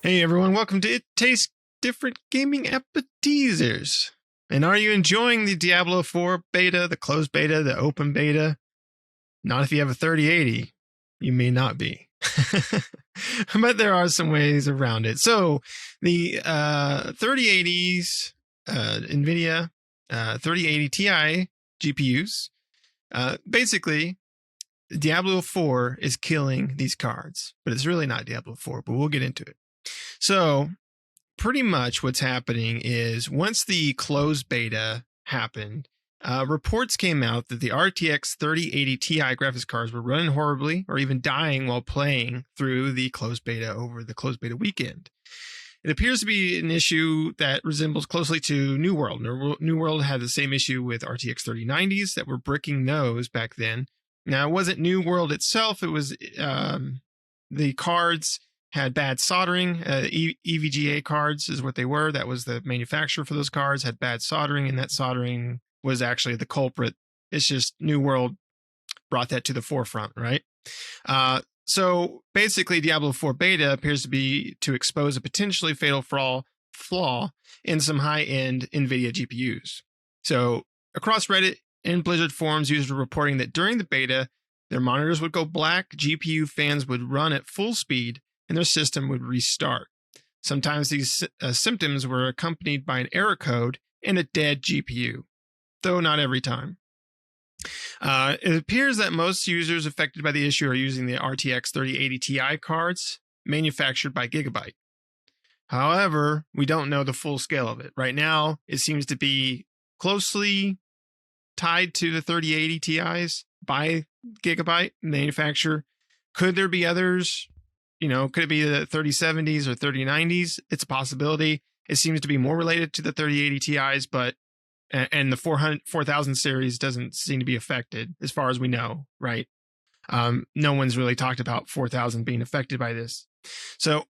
Hey everyone, welcome to It Tastes Different Gaming Appetizers. And are you enjoying the Diablo 4 beta, the closed beta, the open beta? Not if you have a 3080. You may not be. But there are some ways around it. So the 3080s, NVIDIA 3080 Ti GPUs, basically Diablo 4 is killing these cards. But it's really not Diablo 4, but we'll get into it. So pretty much what's happening is once the closed beta happened, reports came out that the RTX 3080 Ti graphics cards were running horribly or even dying while playing through the closed beta over the closed beta weekend. It appears to be an issue that resembles closely to New World. New World had the same issue with RTX 3090s that were bricking those back then. Now, it wasn't New World itself. It was the cards had bad soldering. EVGA cards is what they were. That was the manufacturer for those cards, had bad soldering, and that soldering was actually the culprit. It's just New World brought that to the forefront, right? So basically, Diablo 4 beta appears to expose a potentially fatal flaw in some high-end NVIDIA GPUs. So across Reddit and Blizzard forums, users were reporting that during the beta, their monitors would go black, GPU fans would run at full speed, and their system would restart. Sometimes these symptoms were accompanied by an error code and a dead GPU, though not every time. It appears that most users affected by the issue are using the RTX 3080 Ti cards manufactured by Gigabyte. However, we don't know the full scale of it. Right now, it seems to be closely tied to the 3080 Ti's by Gigabyte manufacturer. Could there be others? Could it be the 3070s or 3090s? It's a possibility. It seems to be more related to the 3080 Ti's, and the 4000 series doesn't seem to be affected as far as we know, right? No one's really talked about 4000 being affected by this. So,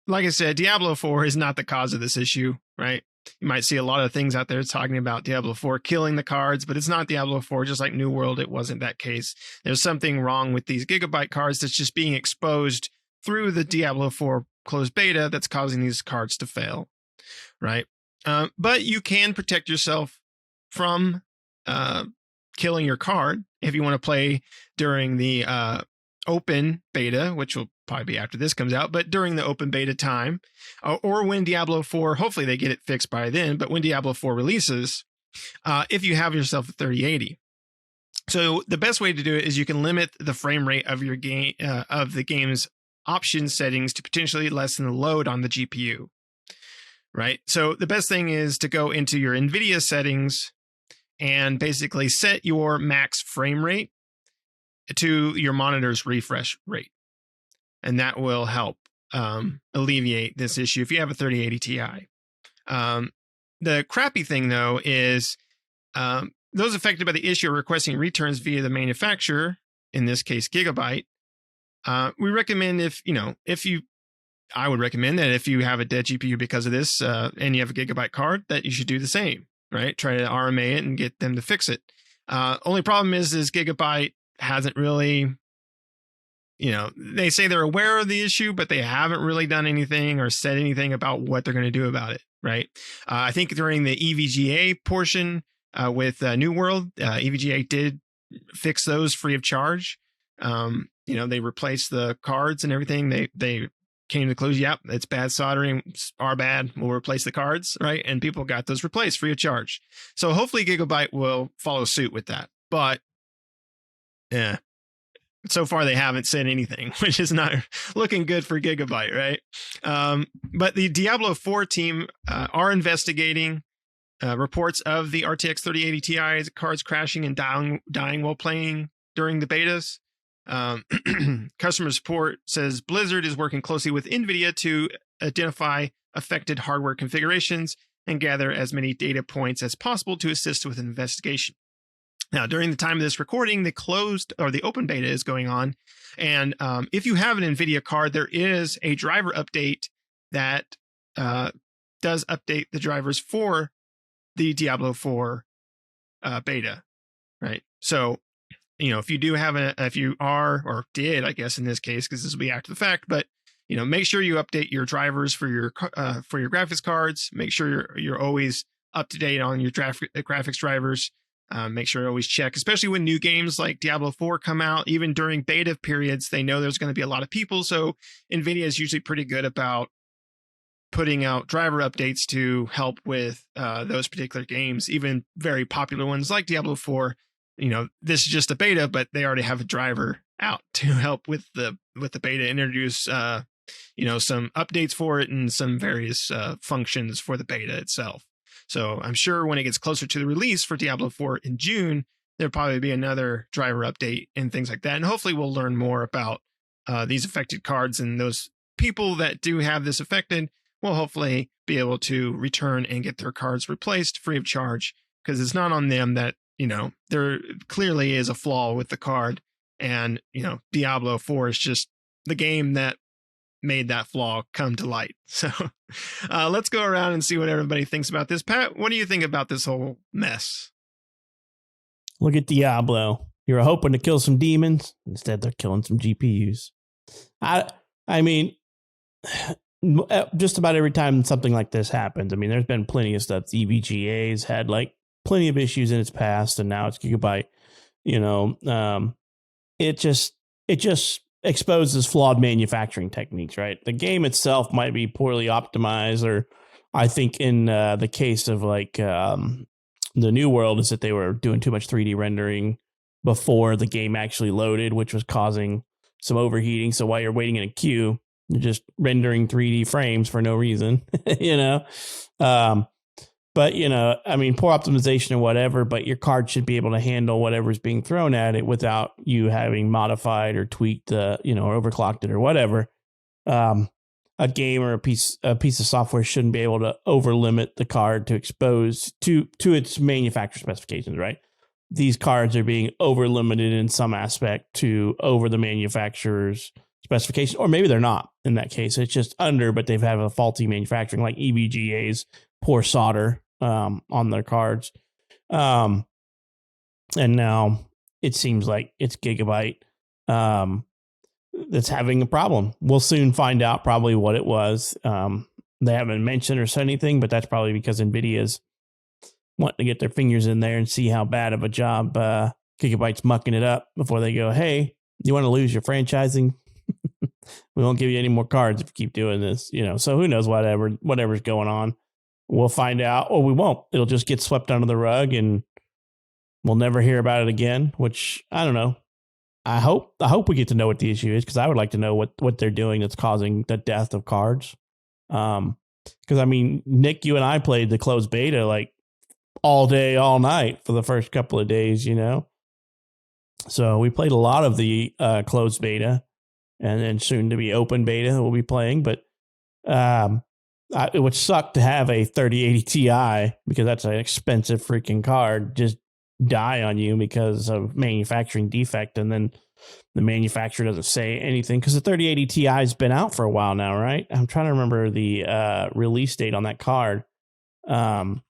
like I said, Diablo 4 is not the cause of this issue, right? You might see a lot of things out there talking about Diablo 4 killing the cards, but it's not Diablo 4. Just like New World, it wasn't that case. There's something wrong with these Gigabyte cards that's just being exposed through the Diablo 4 closed beta that's causing these cards to fail, right? But you can protect yourself from killing your card if you want to play during the open beta, which will probably be after this comes out, but during the open beta time, or when Diablo 4, hopefully they get it fixed by then, but when Diablo 4 releases, if you have yourself a 3080. So the best way to do it is you can limit the frame rate of your game, of the game's option settings to potentially lessen the load on the GPU, right? So the best thing is to go into your NVIDIA settings and basically set your max frame rate to your monitor's refresh rate. And that will help alleviate this issue if you have a 3080 Ti. The crappy thing, though, is those affected by the issue are requesting returns via the manufacturer, in this case, Gigabyte. We recommend I would recommend that if you have a dead GPU because of this and you have a Gigabyte card, that you should do the same, right? Try to RMA it and get them to fix it. Only problem is Gigabyte hasn't really, they say they're aware of the issue, but they haven't really done anything or said anything about what they're going to do about it, right? I think during the EVGA portion with New World, EVGA did fix those free of charge. They replaced the cards and everything. They came to the conclusion, yep, it's bad soldering, it's our bad, we'll replace the cards, right? And people got those replaced free of charge. So hopefully Gigabyte will follow suit with that. But yeah, so far they haven't said anything, which is not looking good for Gigabyte, right? But the Diablo 4 team are investigating reports of the RTX 3080 Ti cards crashing and dying while playing during the betas. Customer support says Blizzard is working closely with NVIDIA to identify affected hardware configurations and gather as many data points as possible to assist with an investigation. Now, during the time of this recording, the open beta is going on. And if you have an NVIDIA card, there is a driver update that does update the drivers for the Diablo 4 beta, right? So, if you do have if you are, or did, I guess in this case, because this will be after the fact, but make sure you update your drivers for your graphics cards. Make sure you're always up to date on your graphics drivers. Make sure you always check, especially when new games like Diablo 4 come out. Even during beta periods, they know there's going to be a lot of people. So NVIDIA is usually pretty good about putting out driver updates to help with those particular games, even very popular ones like Diablo 4. This is just a beta, but they already have a driver out to help with the beta, introduce some updates for it and some various functions for the beta itself. So I'm sure when it gets closer to the release for Diablo 4 in June, there'll probably be another driver update and things like that. And hopefully we'll learn more about these affected cards, and those people that do have this affected will hopefully be able to return and get their cards replaced free of charge, because it's not on them that, there clearly is a flaw with the card. And, Diablo 4 is just the game that made that flaw come to light. So let's go around and see what everybody thinks about this. Pat, what do you think about this whole mess? Look at Diablo. You're hoping to kill some demons. Instead, they're killing some GPUs. I mean, just about every time something like this happens, there's been plenty of stuff. EVGA's had plenty of issues in its past, and now it's Gigabyte. It just exposes flawed manufacturing techniques, right? The game itself might be poorly optimized, or I think in the case of the New World is that they were doing too much 3D rendering before the game actually loaded, which was causing some overheating. So while you're waiting in a queue, you're just rendering 3D frames for no reason, But, poor optimization or whatever, but your card should be able to handle whatever's being thrown at it without you having modified or tweaked, or overclocked it or whatever. A game or a piece of software shouldn't be able to overlimit the card to expose to its manufacturer specifications, right? These cards are being overlimited in some aspect to over the manufacturer's specification, or maybe they're not in that case. It's just under, but they've had a faulty manufacturing, like EVGA's poor solder on their cards. And now it seems like it's Gigabyte that's having a problem. We'll soon find out probably what it was. They haven't mentioned or said anything, but that's probably because NVIDIA's wanting to get their fingers in there and see how bad of a job Gigabyte's mucking it up before they go, hey, you want to lose your franchising? We won't give you any more cards if you keep doing this, so who knows whatever's going on. We'll find out, or we won't. It'll just get swept under the rug and we'll never hear about it again, which I don't know. I hope we get to know what the issue is, because I would like to know what they're doing that's causing the death of cards. Because Nick, you and I played the closed beta all day, all night for the first couple of days, So we played a lot of the closed beta, and then soon to be open beta we'll be playing. But it would suck to have a 3080 Ti, because that's an expensive freaking card, just die on you because of manufacturing defect, and then the manufacturer doesn't say anything, because the 3080 Ti has been out for a while now, right? I'm trying to remember the release date on that card. So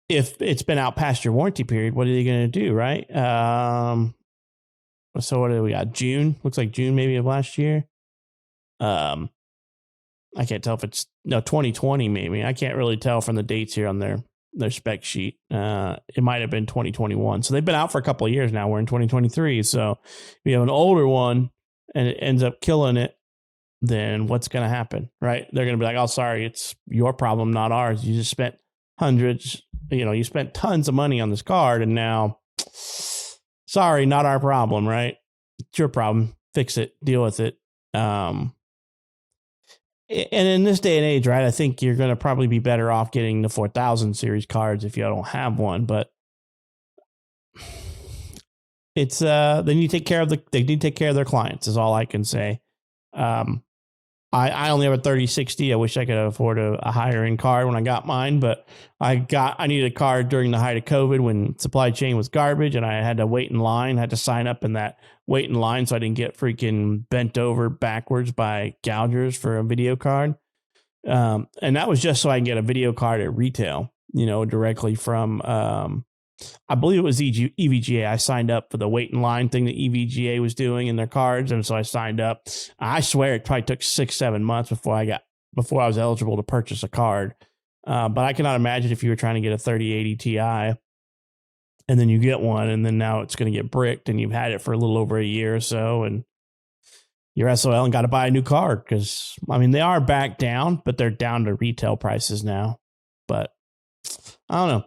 if it's been out past your warranty period, what are they going to do, right? So what do we got? June? Looks like June maybe of last year. I can't tell if it's 2020 maybe. I can't really tell from the dates here on their spec sheet. It might have been 2021. So they've been out for a couple of years now. We're in 2023. So if you have an older one and it ends up killing it, then what's going to happen, right? They're going to be like, oh, sorry, it's your problem, not ours. You just spent hundreds, you spent tons of money on this card, and now, sorry, not our problem, right? It's your problem. Fix it. Deal with it. And in this day and age, right, I think you're going to probably be better off getting the 4000 series cards if you don't have one. But it's they need to take care of their clients is all I can say. I only have a 3060. I wish I could afford a higher end card when I got mine, but I needed a card during the height of COVID when supply chain was garbage, and I had to wait in line. I had to sign up in that wait in line so I didn't get freaking bent over backwards by gougers for a video card. And that was just so I can get a video card at retail, directly from I believe it was EVGA. I signed up for the wait in line thing that EVGA was doing in their cards, and so I signed up. I swear it probably took 6-7 months before I was eligible to purchase a card. But I cannot imagine if you were trying to get a 3080 Ti, and then you get one, and then now it's going to get bricked, and you've had it for a little over a year or so, and you're SOL and got to buy a new card because, I mean, they are back down, but they're down to retail prices now. But I don't know.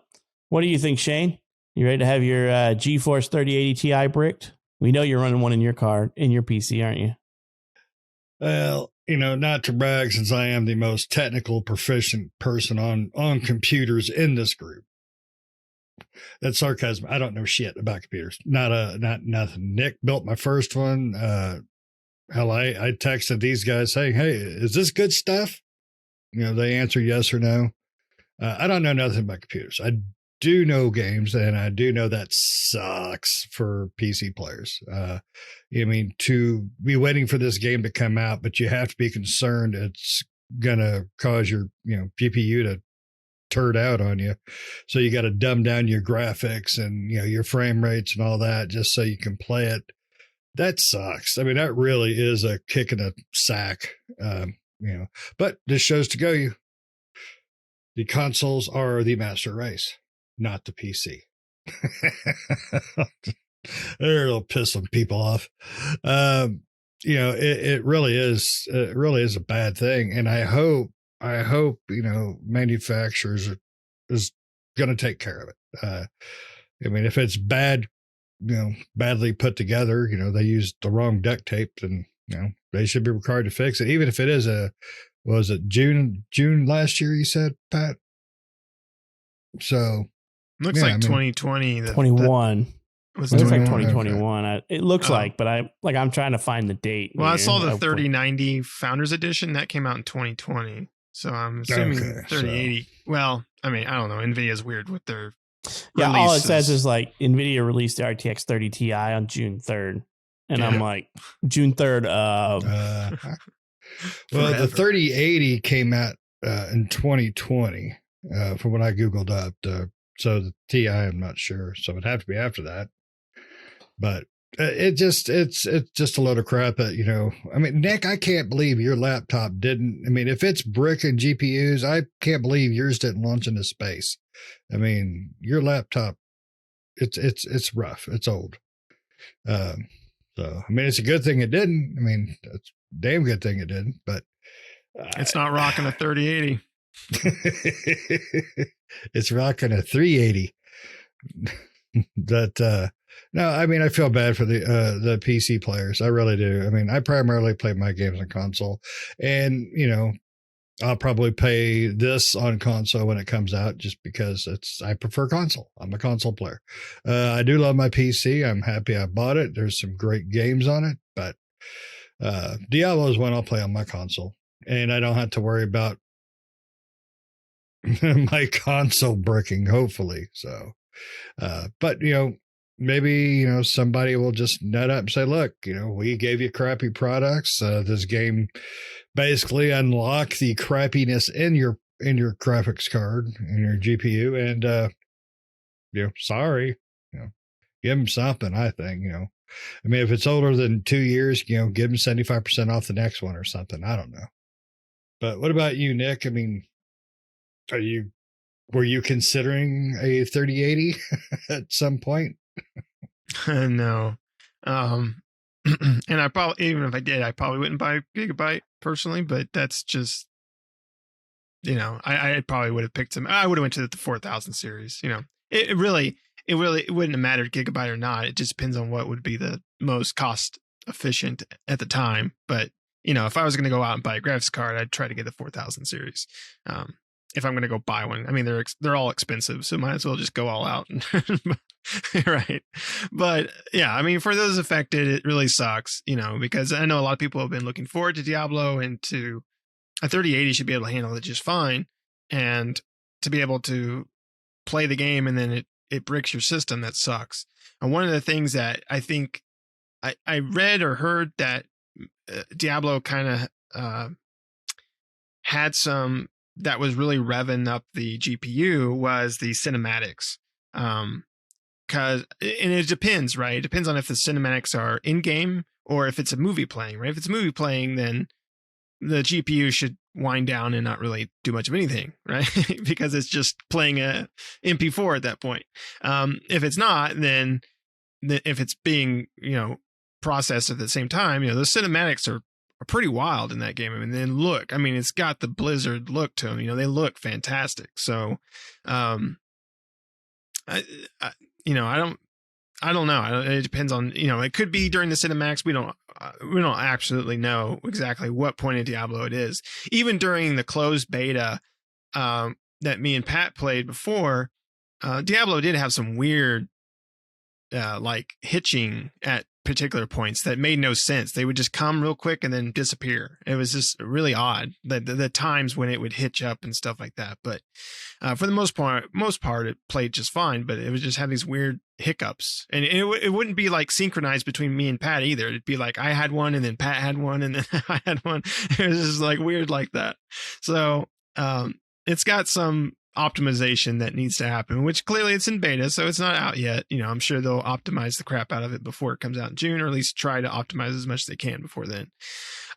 What do you think, Shane? You ready to have your GeForce 3080 Ti bricked? We know you're running one in your card, in your PC, aren't you? Well, not to brag, since I am the most technical proficient person on computers in this group. That's sarcasm. I don't know shit about computers. Not nothing. Nick built my first one. Hell, I texted these guys saying, "Hey, is this good stuff?" They answer yes or no. I don't know nothing about computers. I do know games, and I do know that sucks for PC players. I mean, to be waiting for this game to come out, but you have to be concerned it's gonna cause your GPU to turd out on you. So you got to dumb down your graphics and your frame rates and all that just so you can play it. That sucks. I mean, that really is a kick in the sack. But this shows to go you. The consoles are the master race, not the PC. It'll piss some people off. It really is. It really is a bad thing, and I hope manufacturers is going to take care of it. I mean, if it's bad, badly put together, they used the wrong duct tape, then they should be required to fix it, even if it is was it June last year, you said, Pat? So looks like 2020. 21. It looks like 2021. Okay. It looks like, but I'm trying to find the date. Well, I saw the 3090 Founders Edition that came out in 2020. So I'm assuming 3080. So. Well, I mean, I don't know. NVIDIA's weird with their releases. All it says is like NVIDIA released the RTX 30 Ti on June 3rd. And I'm like, June 3rd of... well, the 3080 came out in 2020 from what I Googled up. So the Ti, I'm not sure. So it'd have to be after that. But it's just a load of crap that, I mean, Nick, I can't believe your laptop didn't. I mean, if it's brick and GPUs, I can't believe yours didn't launch into space. I mean, your laptop, it's rough. It's old. So, I mean, it's a good thing it didn't. I mean, it's a damn good thing it didn't, but it's not rocking a 3080. It's rocking a 380. But no, I mean, I feel bad for the PC players. I really do. I mean, I primarily play my games on console, and I'll probably play this on console when it comes out, just because I prefer console. I'm a console player. I do love my PC. I'm happy I bought it. There's some great games on it, but Diablo is one I'll play on my console, and I don't have to worry about my console bricking, hopefully. So, but maybe somebody will just nut up and say, look, we gave you crappy products. This game basically unlock the crappiness in your graphics card and your GPU, and sorry, give them something. I think I mean, if it's older than 2 years, give them 75% off the next one or something. I don't know. But what about you, Nick? I mean, were you considering a 3080 at some point? No. And I probably, even if I did, I probably wouldn't buy Gigabyte personally, but that's just, I probably would have picked some. I would have went to the 4000 series. It really wouldn't have mattered Gigabyte or not. It just depends on what would be the most cost efficient at the time. But if I was going to go out and buy a graphics card, I'd try to get the 4000 series. If I'm going to go buy one, I mean, they're all expensive, so might as well just go all out. Right. But yeah, I mean, for those affected, it really sucks, because I know a lot of people have been looking forward to Diablo, and to a 3080 should be able to handle it just fine. And to be able to play the game and then it bricks your system, that sucks. And one of the things that I think I read or heard that Diablo kind of had some that was really revving up the GPU was the cinematics. and it depends, right? It depends on if the cinematics are in game or if it's a movie playing, right? If it's a movie playing, then the GPU should wind down and not really do much of anything, right? Because it's just playing a MP4 at that point. If it's not, then if it's being, processed at the same time, the cinematics are pretty wild in that game. I mean, then look, it's got the Blizzard look to them. They look fantastic. So, I don't know. It depends on, it could be during the cinematics. We don't absolutely know exactly what point of Diablo it is. Even during the closed beta that me and Pat played before, Diablo did have some weird like hitching at particular points that made no sense. They would just come real quick and then disappear. It was just really odd, the times when it would hitch up and stuff like that. But for the most part, it played just fine. But it would just have these weird hiccups, and it wouldn't be like synchronized between me and Pat either. It'd be like I had one, and then Pat had one, and then I had one. It was just like weird like that. So it's got some optimization that needs to happen, which clearly it's in beta, so it's not out yet. I'm sure they'll optimize the crap out of it before it comes out in June, or at least try to optimize as much as they can before then.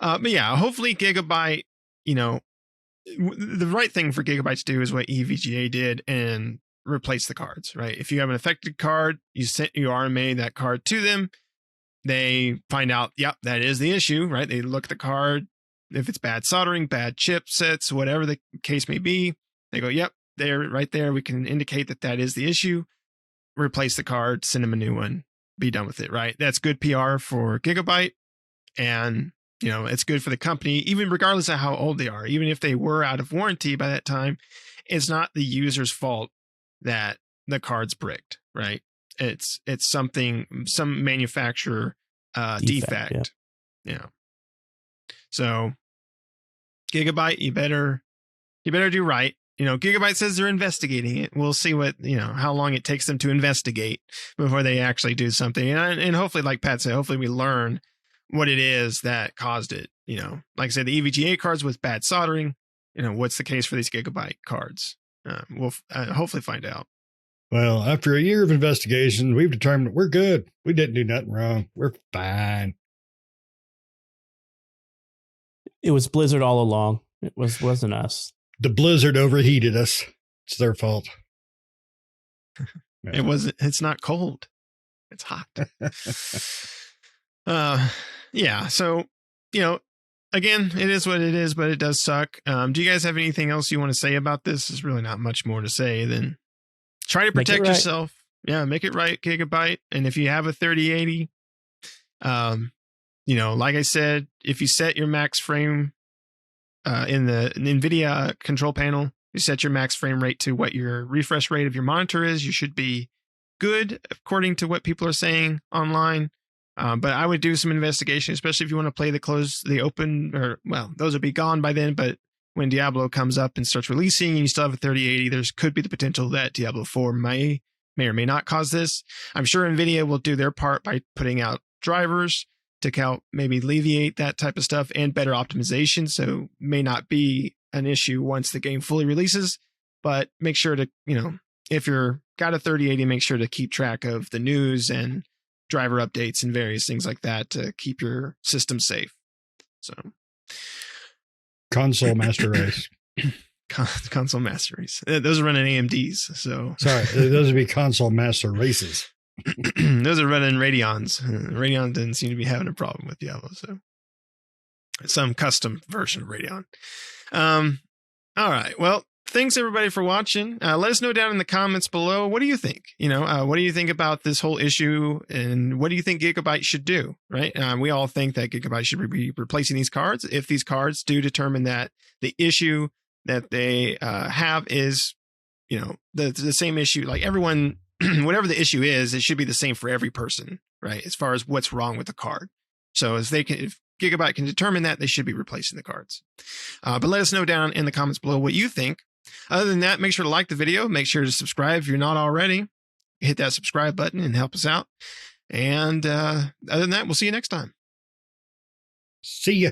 But yeah, hopefully Gigabyte, the right thing for Gigabyte to do is what EVGA did and replace the cards, right? If you have an affected card, you RMA that card to them, they find out, yep, that is the issue, right? They look at the card. If it's bad soldering, bad chipsets, whatever the case may be, they go, yep, there, right there, we can indicate that is the issue. Replace the card, send them a new one, be done with it, right? That's good PR for Gigabyte, and it's good for the company, even regardless of how old they are. Even if they were out of warranty by that time, it's not the user's fault that the card's bricked, right? It's some manufacturer defect. Yeah. So Gigabyte, you better do right. Gigabyte says they're investigating it. We'll see how long it takes them to investigate before they actually do something. And hopefully, like Pat said, hopefully we learn what it is that caused it. Like I said, the EVGA cards with bad soldering, what's the case for these Gigabyte cards? We'll hopefully find out. Well, after a year of investigation, we've determined that we're good. We didn't do nothing wrong. We're fine. It was Blizzard all along. It wasn't us. The Blizzard overheated us. It's their fault. It wasn't. It's not cold. It's hot. Yeah. So, again, it is what it is, but it does suck. Do you guys have anything else you want to say about this? There's really not much more to say than try to protect yourself. Yeah. Make it right, Gigabyte. And if you have a 3080, like I said, if you set your max frame in the NVIDIA control panel, you set your max frame rate to what your refresh rate of your monitor is, you should be good, according to what people are saying online. But I would do some investigation, especially if you want to play the open, or, well, those would be gone by then. But when Diablo comes up and starts releasing and you still have a 3080, there could be the potential that Diablo 4 may or may not cause this. I'm sure NVIDIA will do their part by putting out drivers to help maybe alleviate that type of stuff and better optimization. So may not be an issue once the game fully releases, but make sure to, if you're got a 3080, make sure to keep track of the news and driver updates and various things like that to keep your system safe. So console master race. Console master race. Those are running AMDs. So sorry, those would be console master races. Those are running Radeons. Radeon didn't seem to be having a problem with Diablo, so some custom version of Radeon. All right. Well, thanks everybody for watching. Let us know down in the comments below. What do you think? What do you think about this whole issue, and what do you think Gigabyte should do? Right? We all think that Gigabyte should be replacing these cards. If these cards do determine that the issue that they have is, the same issue, like everyone. Whatever the issue is, it should be the same for every person, right? As far as what's wrong with the card. So if Gigabyte can determine that, they should be replacing the cards. But let us know down in the comments below what you think. Other than that, make sure to like the video. Make sure to subscribe if you're not already. Hit that subscribe button and help us out. And other than that, we'll see you next time. See ya.